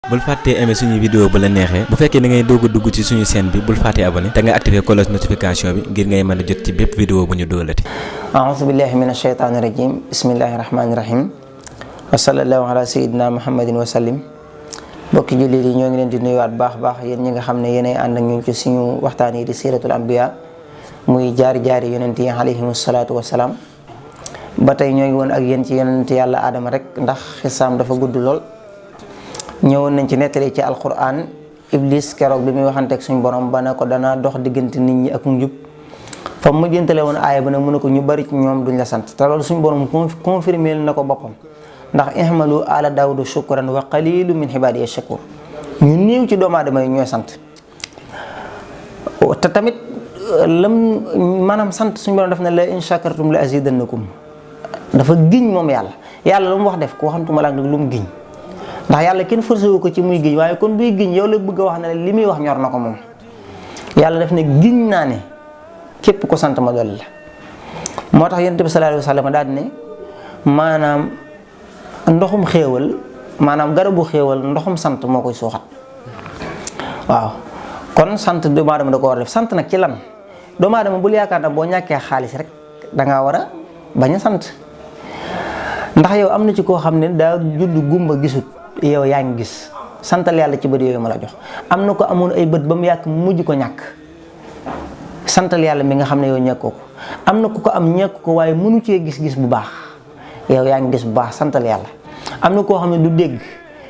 bul fàttee aimer suñu vidéo bu la neexee bu fekkee da ngay doog a dugg ci suñu chaîne bi bul fàttee abonné te nga activer cloche notification bi ngir ngay mën a jot ci bépp vidéo bu ñu doolati. a'uuzu billahi minash shaytaani rajim bismillahi rahmaani rahim wa sallallahu ala sayyidina muhammadin wa sallim. mbokki jullit yi ñoo ngi leen di nuyuwaat baax yéen ñi nga xam ne yéenay ànd ak ñun ci suñu waxtaan yi di siratul anbiya muy jaari yonent yi alayhimu salaatu wa salaam. ba tey ñoo ngi woon ak yéen ci yonent yàlla Adama rek ndax xisaam dafa gudd lool. ñëwoon nañ ci nettali ci alquran iblis keroog bi muy waxanteeg suñu borom ba ne ko dana dox diggante nit ñi ak njub fa mu jëntale woon aaya ba nag mu ne ko ñu bari ci ñoom duñ la sant te loolu suñu borom confirmé na ko boppam ndax ihmalu ala daawuda shukran wa qalilu min ibadiya shakur ñu néew ci doomu aadama yi ñooy sant te tamit lam maanaam sant suñu borom daf ne la in shakartum la azidannakum dafa giñ moom yàlla lu mu wax def ko waxantuma la nag lu mu giñ ndax yàlla kenn forcé wu ko ci muy giñ waaye kon buy giñ yow la bëgg a wax ne li muy wax ñor na ko moom yàlla def ne giñ naa ne képp ko sant ma dolli la. moo tax yonent bi sallallahu alayhi wa sallam daal ne maanaam ndoxum xéewal maanaam garabu xéewal ndoxum sant moo koy suuxat waaw kon sant doomu aadama da ko war a def sant nag ci lan doomu aadama bul yaakaar na boo ñàkkee xaalis rek dangaa war a bañ a sant ndax yow am na ci koo xam ne daa judd gumba gisut yow yaa ngi gis santal yàlla ci bët yooyu ma la jox. am na ko amoon ay bët ba mu yàgg mujj ko ñàkk santal yàlla mi nga xam ne yow ñàkkoo ko am na ku ko am ñàkk ko waaye mënu cee gis-gis bu baax yow yaa ngi gis bu baax santal yàlla. am na koo xam ne du dégg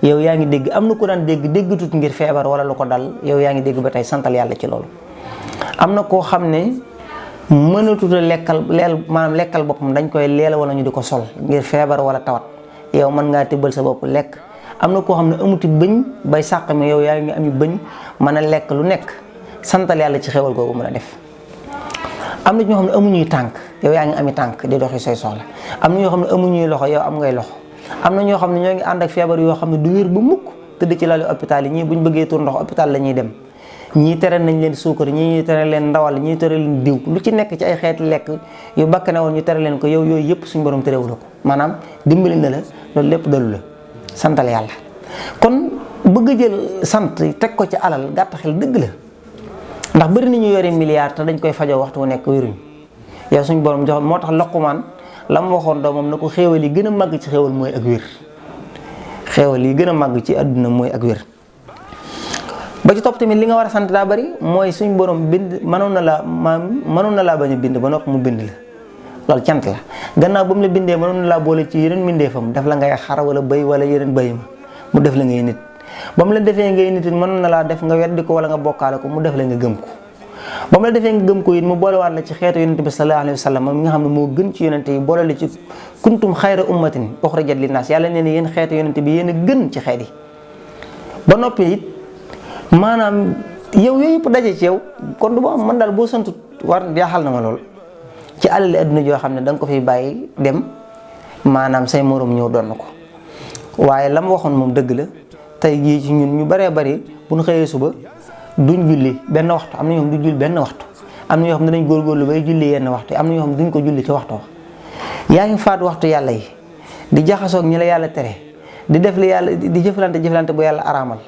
yow yaa ngi dégg am na ko daan déggatut ngir feebar wala lu ko dal yow yaa ngi dégg ba tey santal yàlla ci loolu. am na koo xam ne mënatut a lekkal boppam dañ koy leel wala ñu di ko sol ngir feebar wala tawat yow mën ngaa tibbal sa bopp lekk. am na koo xam ne amuti bëñ bay sàq mi yow yaa ngi ami bëñ mën a lekk lu nekk santal yàlla ci xewal googu mën a def. am na ñoo xam ne amuñuy tànk yow yaa ngi ami tànk di doxi say soxla am na ñoo xam ne amuñuy loxo yow am ngay loxo am na ñoo xam ne ñoo ngi ànd ak feebar yoo xam ne du wér ba mukk tëdd ci lalu hôpital yi ñii buñ bëggee tur ndox hôpital la ñuy dem ñii tere nañ leen suukar ñii tere leen ndawal ñii tere leen diw lu ci nekk ci ay xeeti lekk yu bakkane woon ñu tere leen ko yow yooyu yëpp suñu borom terewu la ko maanaam dimbali na la loolu lépp dalu la santal yàlla. kon bëgg a jël sant teg ko ci alal gàtt xel dëgg la ndax bëri na ñu yore milliard te dañ koy fajoo waxtu wu nekk wéruñ yow suñu borom jox moo tax Luqmaan la mu waxoon doomam na ko xéewal yi gën a màgg ci xéewal mooy ak wér xéewal yi gën a màgg ci àdduna mooy ak wér. ba ci topp tamit li nga war a sant daa bëri mooy suñu borom bind mënoon na laa bañ a bind ba noppi mu bind la loolu cant la gannaaw ba mu la bindee mënoon na laa boole ci yeneen mbindeefam def la ngay xar wala bëy wala yeneen bëy ma mu def la ngay nit ba mu la defee ngay nit it mënoon na laa def nga weddi ko wala nga bokkaale ko mu def la nga gëm ko ba mu la defee nga gëm ko it mu boolewaat la ci xeetu yonente bi sallallahu alayhi wa sallam mi nga xam ne moo gën ci yonente yi boole la ci kuntum xayra ummatin uxrijat linnaas yàlla nee na yéen xeetu yonente bi yéen a gën ci xeet yi ba noppi it maanaam yow yooyu yëpp daje ci yow kon du ma man daal boo santut war jaaxal na ma lool ci alal adduna joo xam ne da nga ko fiy bàyyi dem maanaam say morom ñëw doon na ko waaye la ma waxoon moom dëgg la tey jii ci ñun ñu baree bari bu ñu xëyee suba duñ julli benn waxtu am na ñoo xam duñ julli benn waxtu am na ñoo xam ne dañ góorgóorlu bay julli yenn waxtu am na ñoo xam duñ ko julli ci waxtu yaa ngi faat waxtu yàlla yi di jaxasoog ñi la yàlla tere di def li yàlla di jëflante bu yàlla araamal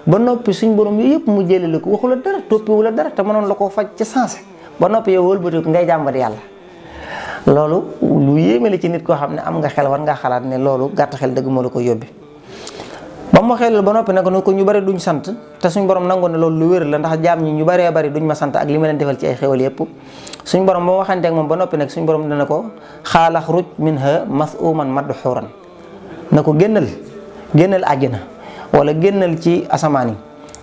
ba noppi suñ borom yooyu yëpp mu jëlee la ko waxu la dara toppiwu la dara te mënoon la koo faj ci sensé ba noppi yow wëlbatiku ngay jàmbat yàlla loolu lu yéeme la ci nit koo xam ne am nga xel war ngaa xalaat ne loolu gàtt xel dëgg moo la ko yóbbe ba mu xelal ba noppi nag ko ñu bari duñ sant te suñ borom nangoon ne loolu lu wér la ndax jaam ñi ñu baree bari duñ ma sant ak li ma leen defal ci ay xéwal yëpp suñ borom ba mu waxanteeg moom ba noppi nag suñ borom dana ko xaalax ruj minha mas'uman madhuran na ko génnal àjjana wala génnal ci asamaan yi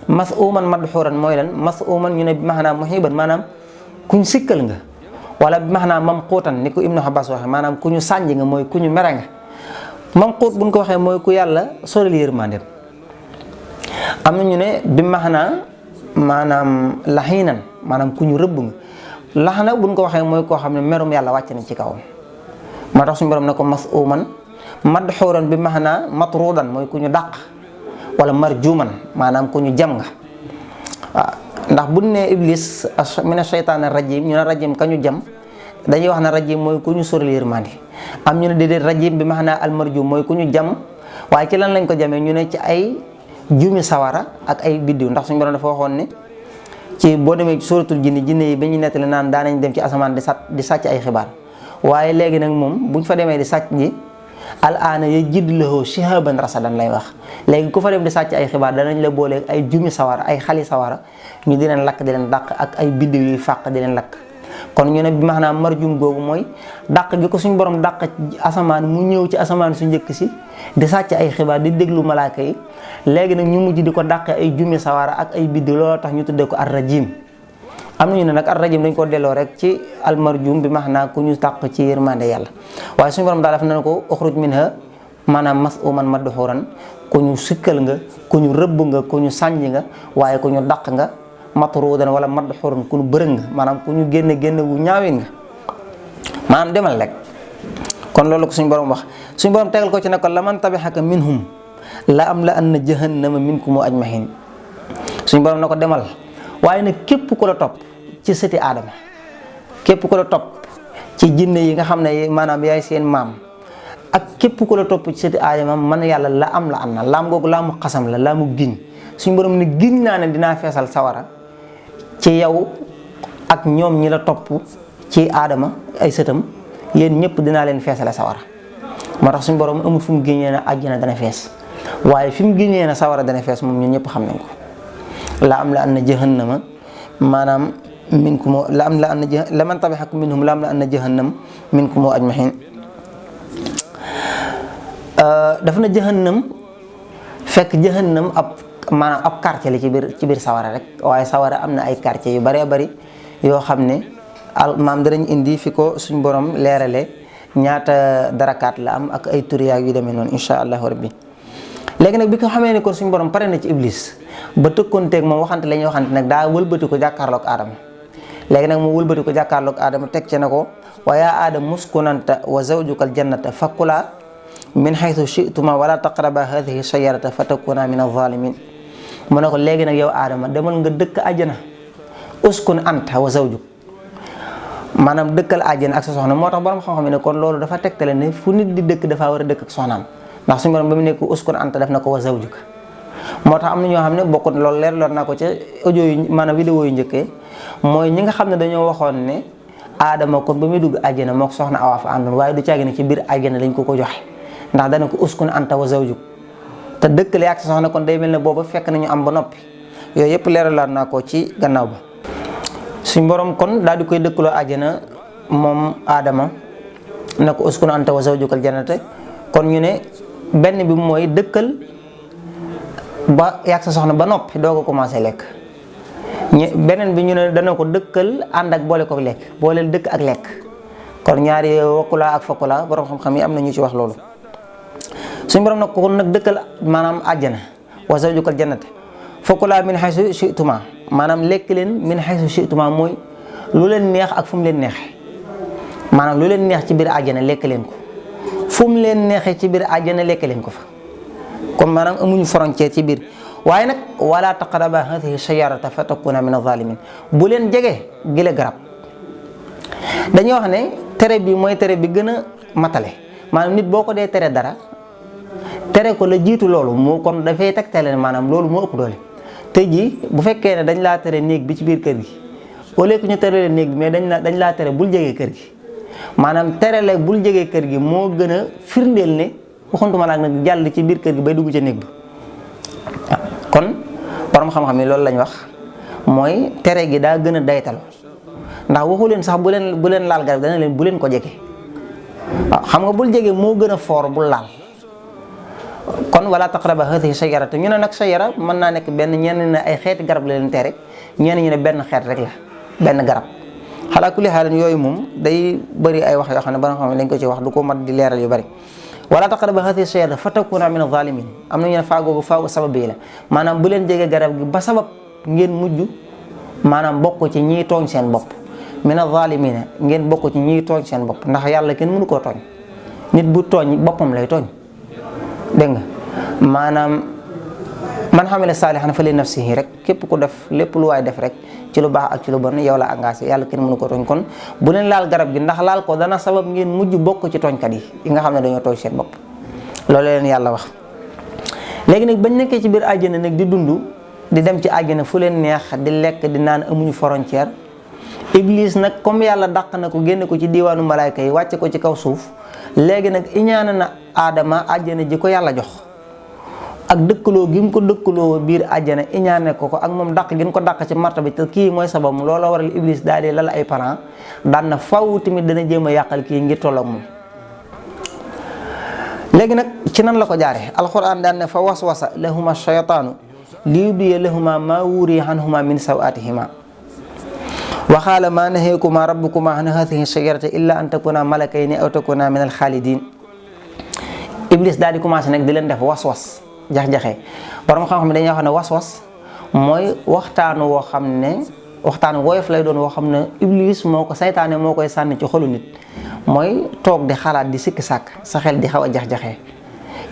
mas'uman madhuran mooy lan mas'uman ñu ne bi maanaam muhiban maanaam kuñ sikkal nga wala bi maanaam mamquutan ni ko Ibnu Abbas waxe maanaam ku ñu sànj nga mooy ku ñu mere nga mamquut buñ ko waxee mooy ku yàlla soril yërmandeem am na ñu ne bi maanaam laxiinan maanaam ku ñu rëbb nga laxna buñ ko waxee mooy koo xam ne merum yàlla wàcc na ci kawam moo tax suñu borom ne ko mas'uman madhuran bi maanaam matrudan mooy ku ñu dàq wala marjuman maanaam ku ñu jam nga waaw ndax buñ ne iblis mina shaytaan rajim ñu ne rajim ka ñu jam dañuy wax ne rajim mooy ku ñu soril yërmande am ñu ne déedéet rajim bi maanaam almarjum mooy ku ñu jam waaye ci lan lañ ko jamee ñu ne ci ay jumi sawara ak ay biddiw. ndax suñu borom dafa waxoon ne ci boo demee suratul jinni yi ba ñu nettali naan daanañ dem ci asamaan di sàcc ay xibaar, waaye léegi nag moom buñ fa demee di sàcc ji al aana yajid lahu shihaban rasadan lay wax. léegi ku fa dem di sàcc ay xibaar danañ la boole ay jumi sawara, ay xali sawara ñu di leen lakk di leen dàq ak ay biddiw yuy fàq di leen lakk. kon ñu ne bi maanaam marjum googu mooy dàq gi ko suñu borom dàq asamaan mu ñëw ci asamaan su njëkk si di sàcc ay xibaar di déglu malaaka yi. léegi nag ñu mujj di ko dàqee ay jumi sawara ak ay biddiw, looloo tax ñu tuddee ko ar-rajim. am nañu ne nag ar-rajim dañ ko delloo rek ci al-marjum bi maanaam ku ñu dàq ci yërmande yàlla. waaye suñu borom daal def na ko uxruj minha maanaam mas'uman madhuran, ku ñu sikkal nga, ku ñu rëbb nga, ku ñu sànj nga, waaye ku ñu dàq nga. matruudan wala madhuran ku ñu bërëng nga, maanaam ku ñu génne wu ñaawin nga, maanaam demal rek. kon loolu ko suñu borom wax. suñu borom tegal ko ci ne ko laman tabi'aka minhum la am la anna jahannama minkum ajmahin. suñu borom na ko demal, waaye nag képp ku la topp ci sëti aadama, képp ku la topp ci jinne yi nga xam ne maanaam yaay seen maam, ak képp ku la topp ci sëti aadama, man yàlla la am na laam googu laamu xasam la, laamu giñ. suñu borom ne giñ naa ne dinaa feesal sawara ci yow ak ñoom ñi la topp ci aadama ay sëtam, yéen ñëpp dinaa leen feesale sawara. moo tax suñu borom amul fu mu génnee na àjjana dana fees, waaye fi mu génnee na sawara dana fees moom ñun ñëpp xam nañ ko. la am la anna jahannama maanaam minkum la am la anna laman tabi'akum minhum la am la anna jahannam minkum ajmahin. daf na jahannam fekk jahannam maanaam ab quartier la ci biir sawara rek, waaye sawara am na ay quartier yu bëree bëri yoo xam ne maam danañ indi fi ko suñ borom leerale ñaata darakaat la am ak ay turiyaag yu demee noonu insha allahu rabbi. léegi nag bi ko xamee ne kon suñ borom pare na ci iblis ba tëkkoonteeg moom waxante la ñuy waxante nag daa wëlbati ko jàkkaarloog aadama. léegi nag mu wëlbati ko jàkkaarloog aadama teg ci na ko wa yaa aadama muskunanta wa zawjuka aljannata fakula min haythu shi'tuma wala taqraba hadhihi shajarata fatakuna min adh-dhalimin. mu ne ko léegi nag yow aadama demal nga dëkk àjjana, uskun anta wa zawjuk, maanaam dëkkal àjjana ak sa soxna. moo tax borom xam-xam ne kon loolu dafa tegtale ne fu nit di dëkk dafaa war a dëkk ak soxnaam, ndax suñu borom ba mu nekk uskun anta def na ko wa zawjuka. moo tax am na ñoo xam ne bokkut loolu leer loon naa ko ca audio yu maanaam vidéo yu njëkkee, mooy ñi nga xam ne dañoo waxoon ne aadama kon ba muy dugg àjjana mook soxna Awa fa àndoon, waaye du caagi ne ci biir àjjana lañ ko joxe, ndax dana ko uskun anta wa zawjuk, te dëkkale ak sa soxna kon day mel ne booba fekk nañu am ba noppi. yooyu yëpp leeralaat naa ko ci gannaaw ba. suñ borom kon daal di koy dëkkaloo àjjana moom aadama na ko uskun anta wa zawjukal jannata. kon ñu ne benn bi mooy dëkkal ba yàgg sa soxna ba noppi doo ko commencé lekk. beneen bi ñu ne dana ko dëkkal ànd ak boole ko lekk, booleel dëkk ak lekk. kon ñaari wakkulaa ak fakkulaa borom xam-xam yi am na ñu ci wax loolu. suñu borom nag kon nag dëkkal maanaam àjjana wa zawjukal jannata fakkulaa min haythu shi'tuma, maanaam lekk leen min haythu shi'tuma mooy lu leen neex ak fu mu leen neexee. maanaam lu leen neex ci biir àjjana lekk leen ko, fu mu leen neexee ci biir àjjana lekk leen ko fa. comme maanaam amuñu frontière ci biir. waaye nag wala taqraba hadhihi shajarata fatakuna min adh-dhalimin, bu leen jege gile garab. dañuy wax ne tere bi mooy tere bi gën a matale, maanaam nit boo ko dee tere dara tere ko la jiitu loolu moo kon dafay tegtale maanaam loolu moo ëpp doole. tey jii bu fekkee ne dañ laa tere néeg bi ci biir kër gi, au lieu que ñu tere leen néeg bi mais dañ laa tere bul jege kër gi, maanaam tere la bul jege kër gi moo gën a firndeel ne waxantuma la nag jàll ci biir kër gi bay dugg ca néeg bi. kon borom xam-xam yi loolu lañ wax, mooy tere gi daa gën a daytal, ndax waxu leen sax bu leen laal garab dana leen bu leen ko jege. waaw xam nga bul jege moo gën a foor bul laal. kon wala taqraba hadhihi shajarata ñu ne nag shajara mën naa nekk benn, ñenn ne ay xeeti garab la leen tere, ñenn ñu ne benn xeet rek la benn garab. xalaa kulli xaalan yooyu moom day bëri ay wax yoo xam ne borom xam ne dañ ko ci wax du ko mat di leeral yu bëri. wala taqraba hadhihi shajarata fatakuna min adh-dhalimin, am na ñu ne faagoogu faagu sabab yi la, maanaam bu leen jege garab gi ba sabab ngeen mujj maanaam bokk ci ñiy tooñ seen bopp. min adh-dhalimina ngeen bokk ci ñiy tooñ seen bopp, ndax yàlla kenn mënu koo tooñ. nit bu tooñ boppam lay tooñ, dégg nga maanaam man xamila saalihan fa li nafsihi rek, képp ku def lépp lu waay def rek ci lu baax ak ci lu bon yow la engagé, yàlla kenn mënu ko tooñ. kon bu leen laal garab gi ndax laal ko dana sabab ngeen mujj bokk ci tooñkat yi nga xam ne dañoo tooñ seen bopp. loolu leen yàlla wax. léegi nag bañ nekkee ci biir àjjana nag di dund di dem ci àjjana fu leen neex di lekk di naan amuñu frontière Iblis nag comme yàlla dàq na ko génne ko ci diiwaanu malaayka yi wàcce ko ci kaw suuf léegi nag iñaana na aadama àjjana ji ko yàlla jox ak dëkkaloo gi mu ko dëkkaloo biir àjjana iñaane ko ak moom dàq gi mu ko dàq ci martaba bi te kii mooy sabab loola waral Iblis daal di lal ay parents daan na faw tamit dana jéem a yàqal kii ngir tolloog moom. léegi nag ci nan la ko jaare alquran daan ne fa waswasa lahuma shaytaanu liyubdiya lahuma maa wuriya anhuma min sawatihima wa qaala maa nahaakuma rabbukuma an haadihi shajarati illa an takuna malakayni aw takuna min alxaalidin. Iblis daal di commencé nag di leen def was-was jax-jaxee borom xam-xam ne dañuy wax ne was-was mooy waxtaan woo xam ne waxtaan woyof lay doon woo xam ne Iblis moo ko saytaane moo koy sànni ci xolu nit mooy toog di xalaat di sikki sàkk sa xel di xaw a jax-jaxee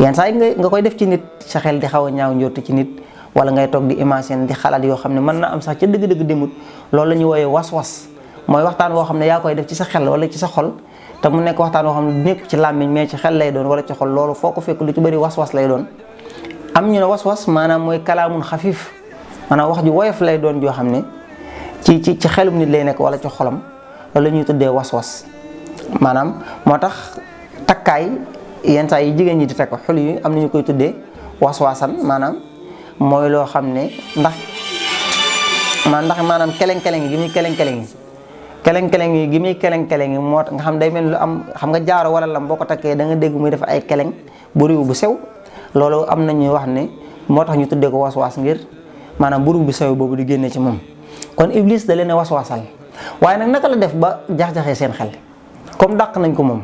yenn saa yi nga koy def ci nit sa xel di xaw a ñaaw njort ci nit wala ngay toog di imaginer di xalaat yoo xam ne mën na am sax ca dëgg-dëgg demut loolu la ñuy wooyee was-was mooy waxtaan woo xam ne yaa koy def ci sa xel wala ci sa xol te mu nekk waxtaan woo xam ne nekk ci làmmiñ mais ci xel lay doon wala ci xol loolu foo ko fekk lu ci bëri was-was lay doon. am ñu ne was-was maanaam mooy kalaamun xafiif maanaam wax ju woyof lay doon joo xam ne ci xelum nit lay nekk wala ci xolam loolu la ñuy tuddee was-was maanaam moo tax takkaay yenn saa yi jigéen ñi di takk xul yi am na ñu koy tuddee was-wasan maanaam mooy loo xam ne ndax maanaam keleng-keleng gi muy keleng-keleng yi gi muy keleng-keleng yi moo tax nga xam day mel lu am xam nga jaaro wala lam boo ko takkee da nga dégg muy def ay keleng buriw bu sew loolu am na ñuy wax ne moo tax ñu tuddee ko was-was ngir maanaam buriw bu sew boobu di génne ci moom kon Iblis da leen a was-wasal waaye nag naka la def ba jax-jaxee seen xel comme dàq nañ ko moom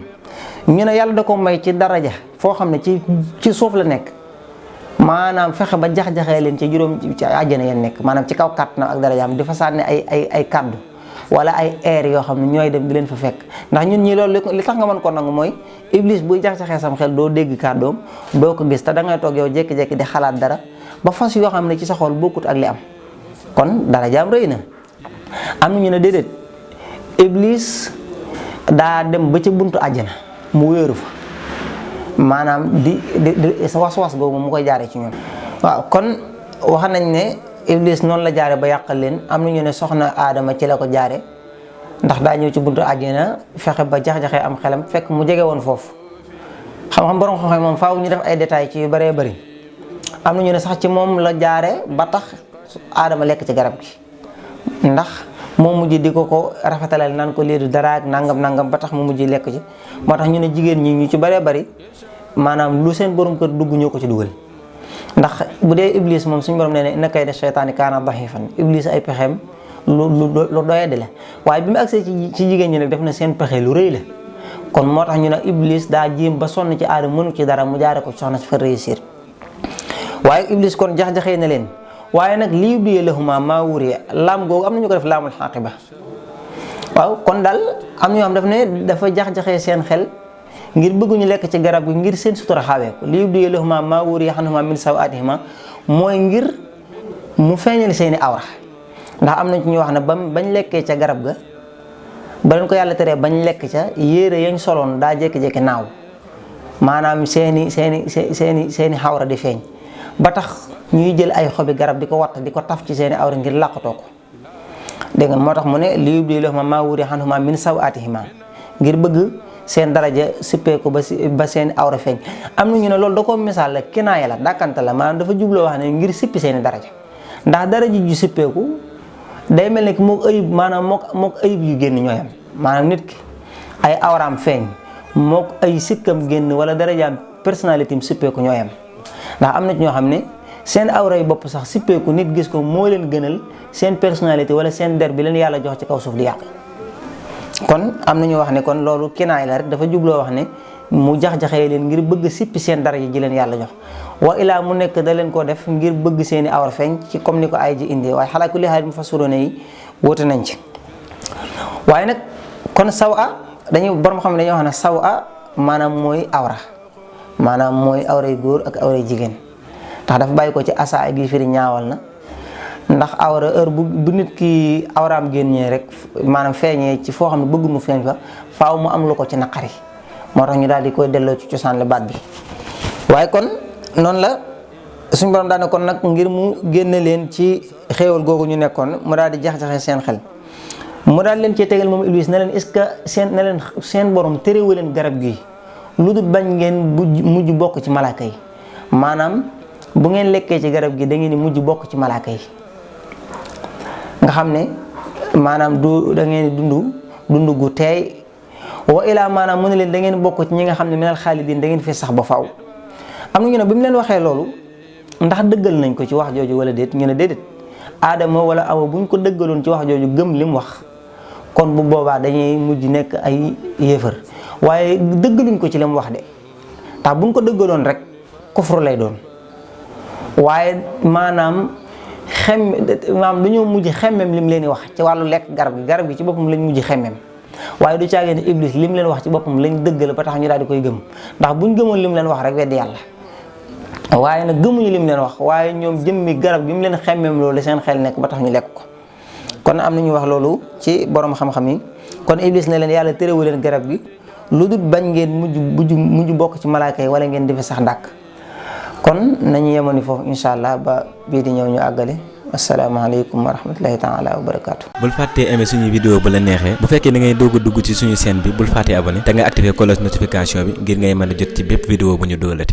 ñu ne yàlla da ko may ci daraja foo xam ne ci suuf la nekk maanaam fexe ba jax-jaxee leen ci juróom ci àjjana yeen nekk maanaam ci kaw kàttanam ak darajaam di fa sànni ay kàddu wala ay air yoo xam ne ñooy dem di leen fa fekk ndax ñun ñi loolu li tax nga mën ko nangu mooy Iblis buy jax-jaxee sam xel doo dégg kàddoom doo ko gis te da ngay toog yow jékki-jékki di xalaat dara ba fas yoo xam ne ci sa xol bokkut ak li am kon darajaam rëy na. am na ñu ne déedéet Iblis daa dem ba ca buntu àjjana mu wéeru fa maanaam di was-was googu mu koy jaaree ci ñoom. waaw kon wax nañ ne Iblis noonu la jaare ba yàqal leen am na ñu ne soxna Adama ci la ko jaare ndax daa ñëw ci buntu àjjana fexe ba jax-jaxee am xelam fekk mu jege woon foofu xam-xam borom xam-xam moom faaw ñu def ay détails ci yu bëree bëri am na ñu ne sax ci moom la jaare ba tax Adama lekk ci garab gi ndax moo mujj di ko rafetalal naan ko lii du dara ak nangam ba tax mu mujj lekk ci moo tax ñu ne jigéen ñi ñu ci bëree bëri maanaam lu seen borom kër dugg ñoo ko ci dugal ndax bu dee Iblis moom suñu borom nee ne inna kayda shaytaani kaana da'iifan Iblis ay pexeem lu doyadi la waaye bi mu agsee ci jigéen ñi nag def na seen pexe lu rëy la kon moo tax ñu ne Iblis daa jéem ba sonn ci aadama mënu ci dara mu jaare ko soxna si fa réussir waaye Iblis kon jax-jaxee na leen waaye nag lii yubdiya lahumaa maa wuriya laam googu am na ñu ko def laamul xaqiba waaw kon daal am na ñoo xam daf ne dafa jax-jaxee seen xel ngir bëgguñu lekk ci garab gi ngir seen sutura xawee ko lii yubdiya lahumaa maa wuriya anhumaa min sawaatihimaa mooy ngir mu feeñal seeni awra ndax am na ci ñu wax ne bañ lekkee ca garab ga ba leen ko yàlla teree bañ lekk ca yére yañ soloon daa jékki-jékki naaw maanaam seeni xawra di feeñ ba tax ñuy jël ay xobi garab di ko watt di ko taf ci seeni awra ngir làqatoo ko dégg nga moo tax mu ne li yubdiya lahumaa maa wuriya anhumaa min sawaatihimaa ngir bëgg seen daraja sippeeku ba seen awra feeñ am na ñu ne loolu da ko misaal la kinaaya la dàkkante la maanaam dafa jubloo wax ne ngir sippi seeni daraja ndax daraja ju sippeeku day mel ne que mook ayib maanaam mook ayib yu génn ñooyam maanaam nit ki ay awraam feeñ mook ay sikkam génn wala darajaam personnalité am sippeeku ñooyam ndax am na ci ñoo xam ne seen awra yi bopp sax sippeeku nit gis ko moo leen gënal seen personnalité wala seen der bi leen yàlla jox ci kaw suuf di yàqu kon am na ñu wax ne kon loolu kinaay la rek dafa jubloo wax ne mu jax-jaxee leen ngir bëgg sippi seen daraja ji leen yàlla jox wa ilaa mu nekk da leen koo def ngir bëgg seeni awra feeñ ci comme ni ko ay ji indi waaye xalaa kulli haal mufassiruun yi wóote nañ ci waaye nag kon sawa borom xam ne dañuy wax ne sawa maanaam mooy awra maanaam mooy awray góor ak awray jigéen ndax dafa bàyyi ko ci asa gi firi ñaawal na ndax awra heure bu nit ki awraam génnee rek maanaam feeñee ci foo xam ne bëgg mu feeñ fa faaw mu am lu ko ci naqari moo tax ñu daal di koy delloo ci cosaan la baat bi waaye kon noonu la suñu borom daane kon nag ngir mu génne leen ci xéewal googu ñu nekkoon mu daal di jax-jaxe seen xel mu daal leen cee tegal moom Iblis ne leen est-ce que seen borom terewu leen garab gi lu dul bañ ngeen mujj bokk ci malaaka yi maanaam bu ngeen lekkee ci garab gi da ngeen di mujj bokk ci malaaka yi nga xam ne maanaam da ngeen di dund gu teey wa ilaa maanaam mu ne leen da ngeen bokk ci ñi nga xam ne minal xaalidin da ngeen fi sax ba faaw. am na ñu ne bi mu leen waxee loolu ndax dëggal nañ ko ci wax jooju wala déet ñu ne déedéet Aadama wala Awa buñ ko dëggaloon ci wax jooju gëm li mu wax kon bu boobaa dañuy mujj nekk ay yéefar waaye dëggaluñ ko ci li mu wax de ndax buñ ko dëggaloon rek kufru lay doon waaye maanaam dañoo mujj xemmem lim leen di wax ci wàllu lekk garab gi ci boppam lañ mujj xemmem waaye du caagee ne Iblis lim leen wax ci boppam lañ dëggal ba tax ñu daal di koy gëm ndax buñ gëmoon lim leen wax rek weddi yàlla waaye nag gëmuñu lim leen wax waaye ñoom jëmmi garab gi mu leen xemmem loolu seen xel nekk ba tax ñu lekk ko kon am na ñuy wax loolu ci borom xam-xam yi kon Iblis ne leen yàlla terewu leen garab gi lu dul bañ ngeen mujj bokk ci malaaka yi wala ngeen di fi sax dàkk kon nañu yemoon foofu incha allah ba bii di ñëw ñu àggale asalaamaaleykum wa rahmatullahi taala wa barakaatu. bul fàttee aimé suñu vidéo bu la neexee bu fekkee da ngay doog a dugg ci suñu chaîne bi bul fàttee abonné te nga activé cloche notification bi ngir ngay mën a jot ci bépp vidéo bu ñu dóolati.